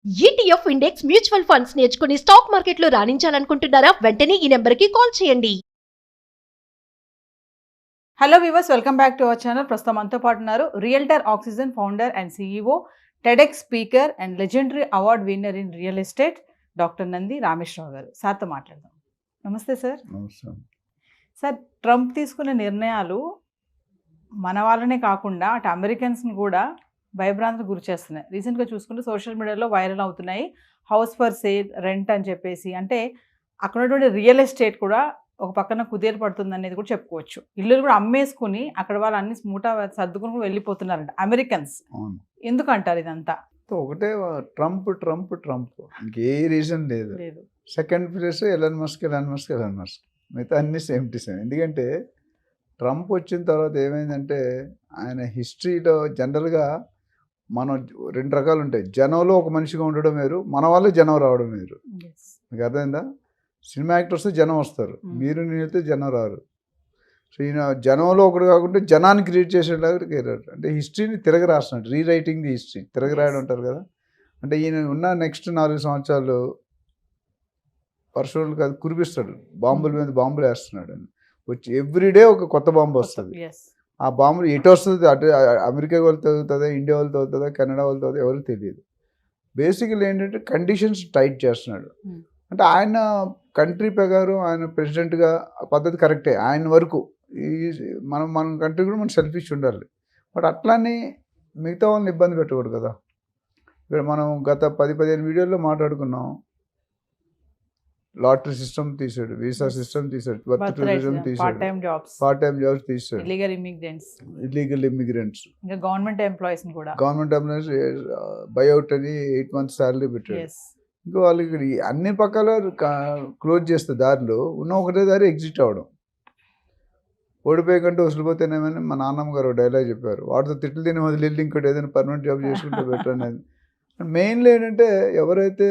ETF index mutual funds నేర్చుకుని stock మార్కెట్లో రాణించాలనుకుంటున్నారా? వెంటనే ఈ నెంబర్కి కాల్ చేయండి. Hello viewers, welcome back to our channel. ప్రస్తుతం మనతో పాటు ఉన్నారు realtor oxygen founder and CEO, TEDx speaker and legendary award winner in real estate doctor Nandi Rameshwar Rao గారు. సార్తో మాట్లాడదాం. నమస్తే సార్. నమస్కారం. సార్, ట్రంప్ తీసుకున్న నిర్ణయాలు మన వాళ్ళనే కాకుండా అటు అమెరికన్స్ని కూడా భయభ్రాంతికి గురి చేస్తున్నాయి. రీసెంట్గా చూసుకుంటే సోషల్ మీడియాలో వైరల్ అవుతున్నాయి. హౌస్ ఫర్ సేల్, రెంట్ అని చెప్పేసి, అంటే అక్కడ ఉన్నటువంటి రియల్ ఎస్టేట్ కూడా ఒక పక్కన కుదేలు పడుతుంది అనేది కూడా చెప్పుకోవచ్చు. ఇల్లులు కూడా అమ్మేసుకుని అక్కడ వాళ్ళు అన్ని మూట సర్దుకుని కూడా వెళ్ళిపోతున్నారంట అమెరికన్స్. అవును. ఎందుకంటారు ఇదంతా? ఒకటే ట్రంప్ ట్రంప్ ట్రంప్, ఇంకే రీజన్ లేదు. లేదు. Second place Elon Musk. మిగతా అన్ని సేమ్ టు సేమ్. ఎందుకంటే ట్రంప్ వచ్చిన తర్వాత ఏమైందంటే ఆయన హిస్టరీలో జనరల్గా మనం రెండు రకాలు ఉంటాయి. జనంలో ఒక మనిషిగా ఉండడం వేరు, మన వాళ్ళే జనం రావడం వేరు. మీకు అర్థమైందా? సినిమా యాక్టర్స్ జనం వస్తారు, మీరు నేనైతే జనం రారు. సో ఈయన జనంలో ఒకటి కాకుండా జనాన్ని క్రియేట్ చేసేలాగా కేరాడు. అంటే హిస్టరీని తిరగ రాస్తున్నాడు, రీరైటింగ్ ది హిస్టరీ, తిరగరాయడం అంటారు కదా. అంటే ఈయన ఉన్న నెక్స్ట్ 4 సంవత్సరాలు వర్షాలు కాదు కురిపిస్తాడు, బాంబుల మీద బాంబులు వేస్తున్నాడు అని. వచ్చి ఎవ్రీడే ఒక కొత్త బాంబు వస్తుంది. ఆ బాంబులు ఎటు వస్తుంది, అటు అమెరికా వాళ్ళు తగ్గుతుందా, ఇండియా వాళ్ళు తగ్గుతుందా, కెనడా వాళ్ళు తగ్గుతుందా, ఎవరికి తెలియదు. బేసికలీ ఏంటంటే కండిషన్స్ టైట్ చేస్తున్నాడు. అంటే ఆయన కంట్రీ ప్రకారం ఆయన ప్రెసిడెంట్గా పద్ధతి కరెక్టే ఆయన వరకు. ఈ మన కంట్రీ కూడా మనం సెల్ఫిష్ ఉండాలి. బట్ అట్లానే మిగతా వాళ్ళని ఇబ్బంది పెట్టకూడదు కదా. ఇక్కడ మనం గత 10-15 వీడియోల్లో మాట్లాడుకున్నాం. లాటరీ సిస్టమ్ తీసాడు, వీసా సిస్టమ్ తీసాడు, బర్త్ టూరిజం తీసాడు, పార్ట్ టైం జాబ్స్ తీసాడు, ఇల్లీగల్ ఇమిగ్రెంట్స్, ఇంకా గవర్నమెంట్ ఎంప్లాయీస్ బైఅవుట్ అని 8 months శాలరీ పెట్టాడు. ఇంకా వాళ్ళకి అన్ని పక్కల క్లోజ్ చేస్తే దారిలో ఉన్న ఒకటే దారి ఎగ్జిట్ అవ్వడం. ఓడిపోయే కంటే వదిలిపోతేనేమని మా నాన్నమ్మ గారు డైలాగ్ చెప్పారు. వాటితో తిట్లు తిని వదిలి ఇంకోటి ఏదైనా పర్మనెంట్ జాబ్ చేసుకుంటే బెటర్ అనేది. మెయిన్లీ ఏంటంటే ఎవరైతే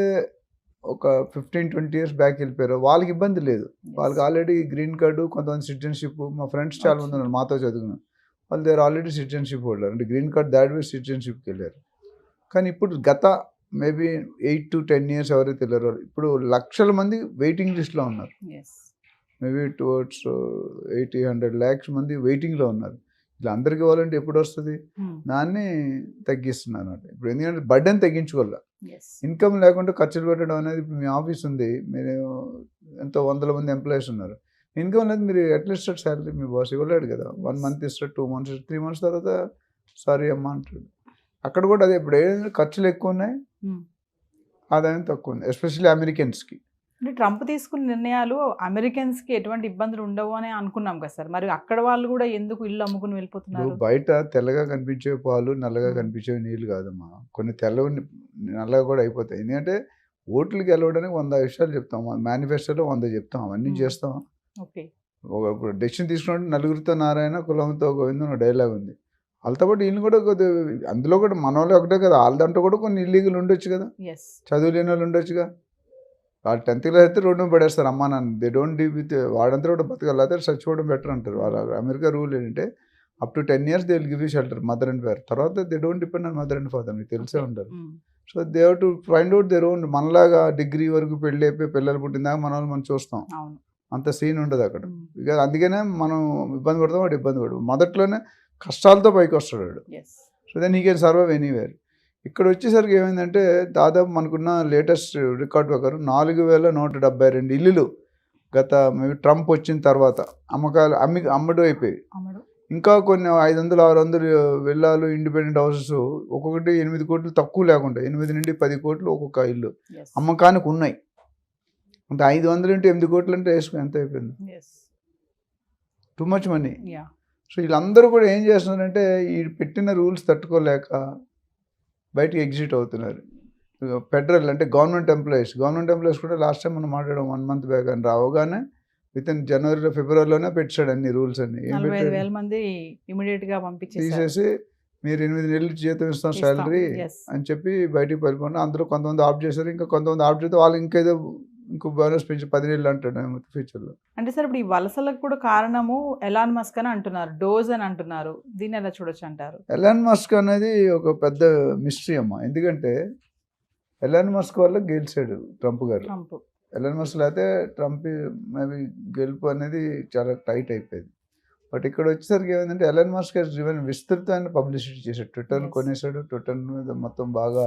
ఒక 15-20 years బ్యాక్ వెళ్ళిపోయారో వాళ్ళకి ఇబ్బంది లేదు. వాళ్ళకి ఆల్రెడీ గ్రీన్ కార్డు, కొంతమంది సిటిజన్షిప్. మా ఫ్రెండ్స్ చాలా మంది ఉన్నారు మాతో చదువుకున్నారు, వాళ్ళు దేర్ ఆల్రెడీ సిటిజన్షిప్ హోల్డర్, అంటే గ్రీన్ కార్డ్ దాటి పోయి సిటిజన్షిప్కి వెళ్ళారు. కానీ ఇప్పుడు గత మేబీ 8 to 10 years ఎవరైతే వెళ్ళారో ఇప్పుడు లక్షల మంది వెయిటింగ్ లిస్ట్లో ఉన్నారు. మేబీ టువర్డ్స్ 80-100 lakhs మంది వెయిటింగ్లో ఉన్నారు. ఇలా అందరికి ఇవ్వాలంటే ఎప్పుడు వస్తుంది? దాన్ని తగ్గిస్తున్నారు అంటే. ఇప్పుడు ఎందుకంటే బర్డెన్ తగ్గించుకోవాలి. ఇన్కమ్ లేకుండా ఖర్చులు పెట్టడం అనేది. ఇప్పుడు మీ ఆఫీస్ ఉంది, మీరు ఎంతో 100 మంది ఎంప్లాయీస్ ఉన్నారు, ఇన్కమ్ లేదు, మీరు అట్లీస్ట్ శాలరీ మీ బాస్ ఇవ్వలేడు కదా. 1 month ఇస్తాడు, 2 months, 3 months తర్వాత సారీ అమ్మా అంటాడు. అక్కడ కూడా అదే. ఇప్పుడు ఏదైనా ఖర్చులు ఎక్కువ ఉన్నాయి, ఆదాయం తక్కువ ఉంది, ఎస్పెషల్లీ అమెరికన్స్కి. అంటే ట్రంప్ తీసుకున్న నిర్ణయాలు అమెరికన్స్కి ఎటువంటి ఇబ్బందులు ఉండవు అని అనుకున్నాం కదా సార్. మరి అక్కడ వాళ్ళు కూడా ఎందుకు ఇల్లు అమ్ముకుని వెళ్ళిపోతున్నారు? బయట తెల్లగా కనిపించే పాలు నల్లగా కనిపించే నీళ్ళు కాదమ్మా, కొన్ని తెల్లవి నల్లగా కూడా అయిపోతాయి. ఎందుకంటే ఓట్లకి వెళ్ళడానికి 100 విషయాలు చెప్తాం, మేనిఫెస్టోలో 100 చెప్తాం, అవన్నీ చేస్తాం. ఓకే. ఇప్పుడు డెసిషన్ తీసుకున్నట్టు నలుగురితో నారాయణ కులంతో గోవిందం డైలాగ్ ఉంది. వాళ్ళతో పాటు వీళ్ళు కూడా కొద్దిగా, అందులో కూడా మన వాళ్ళు ఒకటే కదా, వాళ్ళ దాంట్లో కూడా కొన్ని ఇల్లీగల్ ఉండొచ్చు కదా, చదువు లేని వాళ్ళు ఉండొచ్చుగా. వాళ్ళు 10th class అయితే రోడ్డు పడేస్తారు అమ్మా నాన్న. దే డోంట్ డీ విత్ వాడంతా కూడా బతకాలి, అయితే చచ్చిపోవడం బెటర్ అంటారు. వాళ్ళ అమెరికా రూల్ ఏంటంటే up to 10 years they will give you shelter, mother and father. తర్వాత they don't depend on mother and father, మీకు తెలిసే ఉంటారు. So they have to find out their own. మనలాగా డిగ్రీ వరకు పెళ్ళి అయిపోయి పిల్లలు పుట్టిందాక మన వాళ్ళు మనం చూస్తాం, అంత సీన్ ఉండదు అక్కడ. ఇక అందుకనే మనం ఇబ్బంది పడతాం, వాడు ఇబ్బంది పడు. మొదట్లోనే కష్టాలతో పైకి వస్తాడు వాడు. So then he can survive anywhere. ఇక్కడ వచ్చేసరికి ఏమైందంటే దాదాపు మనకున్న లేటెస్ట్ రికార్డ్ ప్రకారం 4172 ఇల్లులు గత ట్రంప్ వచ్చిన తర్వాత అమ్మకాలు అమ్మడం అయిపోయి. ఇంకా కొన్ని 500-600 విల్లాలు, ఇండిపెండెంట్ హౌసెస్, ఒక్కొక్కటి 8 కోట్లు తక్కువ లేకుండా 8 నుండి 10 కోట్లు ఒక్కొక్క ఇల్లు అమ్మకానికి ఉన్నాయి. అంటే 500 into 8 కోట్లు అంటే వేసుకుని ఎంత అయిపోయింది? Too much money. సో వీళ్ళందరూ కూడా ఏం చేస్తున్నారంటే ఈ పెట్టిన రూల్స్ తట్టుకోలేక బయటికి ఎగ్జిట్ అవుతున్నారు. ఫెడరల్ అంటే గవర్నమెంట్ ఎంప్లాయీస్ కూడా లాస్ట్ టైం మనం మాట్లాడాం 1 month బ్యాక్ అని రావగానే వితిన్ జనవరిలో ఫిబ్రవరిలోనే పెట్టాడు అన్ని రూల్స్ అన్ని. 45,000 మంది ఇమీడియట్గా తీసేసి మీరు 8 నెలలు జీతం ఇస్తాం శాలరీ అని చెప్పి బయటికి వెళ్ళిపోండి. అందులో కొంతమంది ఆప్ట్ చేశారు, ఇంకా కొంతమంది ఆప్ట్ చేస్తే వాళ్ళు ఇంకేదో ఇంకో బోనస్ పెంచి 10 నెలలు అంటాడు ఫ్యూచర్లో. అంటే సార్ ఇప్పుడు ఈ వలసలకు కూడా కారణము ఎలాన్ మస్క్ అని అంటున్నారు, డోజ్ అని అంటున్నారు. దీన్ని ఎలా చూడొచ్చు అంటారు? ఎలాన్ మస్క్ అనేది ఒక పెద్ద మిస్టరీ అమ్మ. ఎందుకంటే ఎలాన్ మస్క్ వల్ల గెలిచాడు ట్రంప్ గారు. ట్రంప్ ఎలాన్ మస్క్ లేకపోతే ట్రంప్ మేబీ గెలుపు అనేది చాలా టైట్ అయిపోయింది. బట్ ఇక్కడ వచ్చేసరికి ఏమైందంటే ఎలాన్ మస్క్ ఈవెన్ విస్తృతమైన పబ్లిసిటీ చేశాడు. ట్విట్టర్ని Yes. కొనేసాడు, ట్విట్టర్ మీద మొత్తం బాగా.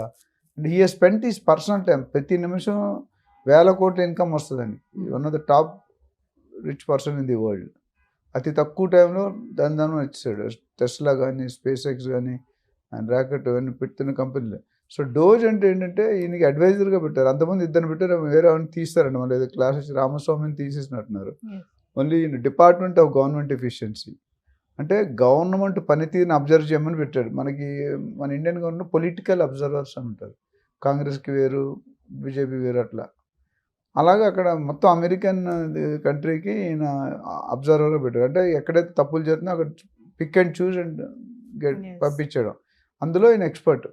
And he spent is personal time. ప్రతి నిమిషం 1,000 కోట్ల ఇన్కమ్ వస్తుందండి. One of the top rich person in the world. అతి తక్కువ టైంలో దాని వచ్చేసాడు. టెస్లా కానీ, స్పేస్ ఎక్స్ కానీ, అండ్ రాకెట్ ఇవన్నీ పెడుతున్న కంపెనీలు. సో డోజ్ అంటే ఏంటంటే ఈయనకి అడ్వైజర్గా పెట్టారు. అంతమంది ఇద్దరు పెట్టారు, వేరే వాళ్ళని తీస్తారండి. మళ్ళీ ఏదో క్లాస్ వచ్చి రామస్వామిని తీసేసినట్టున్నారు. Only department of government efficiency అంటే గవర్నమెంట్ పనితీరుని అబ్జర్వ్ చేయమని పెట్టాడు. మనకి మన ఇండియన్ గవర్నమెంట్ పొలిటికల్ అబ్జర్వర్స్ అని ఉంటారు. కాంగ్రెస్కి వేరు, బీజేపీ వేరు అట్లా. అలాగే అక్కడ మొత్తం అమెరికన్ కంట్రీకి ఈయన అబ్జర్వర్గా పెట్టాడు. అంటే ఎక్కడైతే తప్పులు జరుగుతుందో అక్కడ పిక్ అండ్ చూస్ అండ్ పంపించడం. అందులో ఈయన ఎక్స్పర్ట్.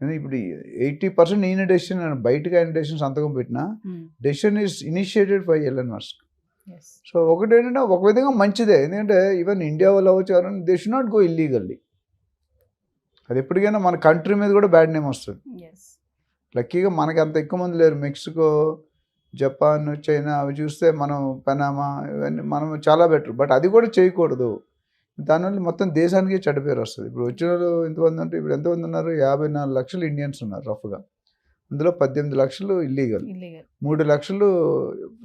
ఇప్పుడు 80% ఈయన డెసిషన్, బయటకు ఆయన డెసిషన్ సంతకం పెట్టినా decision is initiated by Elon Musk. So ఒకటి ఏంటంటే ఒక విధంగా మంచిదే, ఎందుకంటే ఈవెన్ ఇండియా వాళ్ళు అవ్వచ్చు, they should not go illegally. అది ఎప్పటికైనా మన కంట్రీ మీద కూడా బ్యాడ్ నేమ్ వస్తుంది. లక్కీగా మనకి అంత ఎక్కువ మంది లేరు. మెక్సికో, జపాన్, చైనా అవి చూస్తే మనం పనామా ఇవన్నీ మనం చాలా బెటర్. బట్ అది కూడా చేయకూడదు. దానివల్ల మొత్తం దేశానికి చెడ్డ పేరు వస్తుంది. ఇప్పుడు వచ్చిన వాళ్ళు ఎంతమంది అంటే ఇప్పుడు ఎంతమంది ఉన్నారు? 54 లక్షలు ఇండియన్స్ ఉన్నారు రఫ్గా. అందులో 18 లక్షలు ఇల్లీగల్, 3 లక్షలు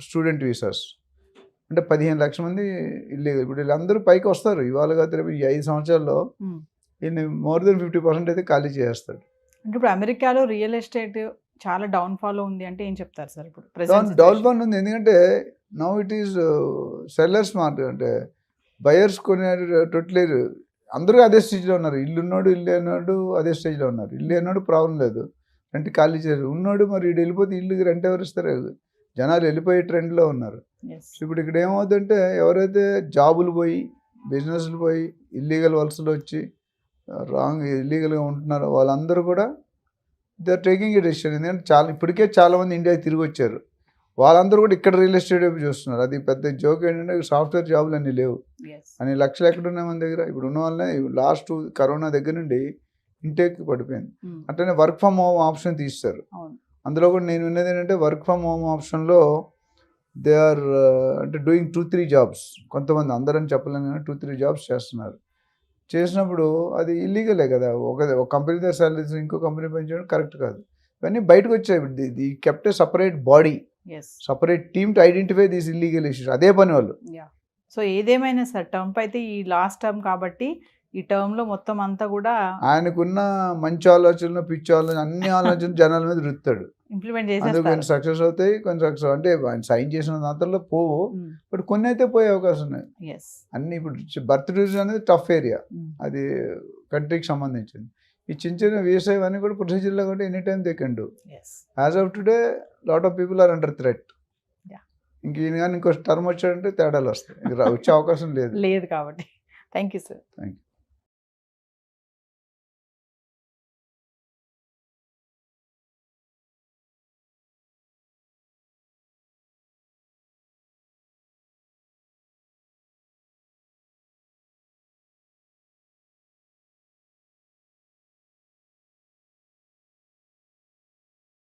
స్టూడెంట్ వీసాస్, అంటే 15 లక్షల మంది ఇల్లీగల్. ఇప్పుడు వీళ్ళందరూ పైకి వస్తారు ఇవాళ కాదు రేపు. ఈ 5 సంవత్సరాల్లో ఈయన మోర్ దెన్ 50% అయితే ఖాళీ చేస్తాడు. అంటే ఇప్పుడు అమెరికాలో రియల్ ఎస్టేట్ చాలా డౌన్ఫాల్ ఉంది అంటే ఏం చెప్తారు సార్? ఇప్పుడు డౌన్ఫాల్ ఉంది ఎందుకంటే now it is sellers market. అంటే బయర్స్ కొనేటట్లేరు. అందరూ అదే స్టేజ్లో ఉన్నారు. ఇల్లు ఉన్నాడు, ఇల్లు అన్నాడు అదే స్టేజ్లో ఉన్నారు. ఇల్లు అన్నాడు ప్రాబ్లం లేదు, రెంట్ ఖాళీ చేయరు. ఉన్నాడు మరి ఇటు వెళ్ళిపోతే ఇల్లుకి రెంట్ ఎవరు ఇస్తారు? జనాలు వెళ్ళిపోయే ట్రెండ్లో ఉన్నారు. ఇప్పుడు ఇక్కడ ఏమవుతుందంటే ఎవరైతే జాబులు పోయి, బిజినెస్లు పోయి, ఇల్లీగల్ వలసలు వచ్చి ఇల్లీగల్గా ఉంటున్నారో వాళ్ళందరూ కూడా they are taking a decision. ఎందుకంటే ఇప్పటికే చాలామంది ఇండియాకి తిరిగి వచ్చారు. వాళ్ళందరూ కూడా ఇక్కడ రియల్ ఎస్టేట్ వైపు చూస్తున్నారు. అది పెద్ద జోక్ ఏంటంటే సాఫ్ట్వేర్ జాబులు అన్నీ లేవు అని లక్షలు ఎక్కడున్నాయి మన దగ్గర. ఇప్పుడు ఉన్న వాళ్ళనే లాస్ట్ కరోనా దగ్గర నుండి ఇంటేక్ పడిపోయింది. అట్లనే వర్క్ ఫ్రమ్ హోమ్ ఆప్షన్ తీస్తారు. అందులో కూడా నేను విన్నది ఏంటంటే వర్క్ ఫ్రమ్ హోమ్ ఆప్షన్లో దే ఆర్ అంటే డూయింగ్ 2-3 జాబ్స్. కొంతమంది, అందరని చెప్పలేను కానీ 2-3 జాబ్స్ చేస్తున్నారు. చేసినప్పుడు అది ఇల్లీగలే కదా. ఒక కంపెనీ దగ్గర సాలరీస్ ఇంకో కంపెనీ పెంచడం కరెక్ట్ కాదు. ఇవన్నీ బయటకు వచ్చాయి. The kept A separate body, separate team to identify these illegal issues. అదే పని వాళ్ళు. సో ఏదేమైనా సార్, ట్రంప్ అయితే ఈ లాస్ట్ టర్మ్ కాబట్టి ఈ టర్మ్లో మొత్తం అంతా కూడా ఆయనకున్న మంచి ఆలోచనలు, పిచ్చి ఆలోచన, అన్ని ఆలోచనలు జనాల మీద రుత్తాడు. ఇంప్లిమెంట్ అందుకు కొన్ని సక్సెస్ అవుతాయి, కొన్ని సక్సెస్ అంటే ఆయన సైన్ చేసిన దాంట్లో పోవు, బట్ కొన్ని అయితే పోయే అవకాశం ఉన్నాయి. అన్ని ఇప్పుడు బర్త్ డివిజన్ అనేది టఫ్ ఏరియా, అది కంట్రీకి సంబంధించింది. ఈ చిన్న చిన్న వ్యవసాయం అన్నీ కూడా ప్రొసీజర్లో కూడా any time they can do. As of today lot of people are under threat. ఇంక ఈయన కానీ ఇంకో టర్మ్ వచ్చాడంటే తేడాలు వస్తాయి, వచ్చే అవకాశం లేదు కాబట్టి. Thank you sir. Thank you.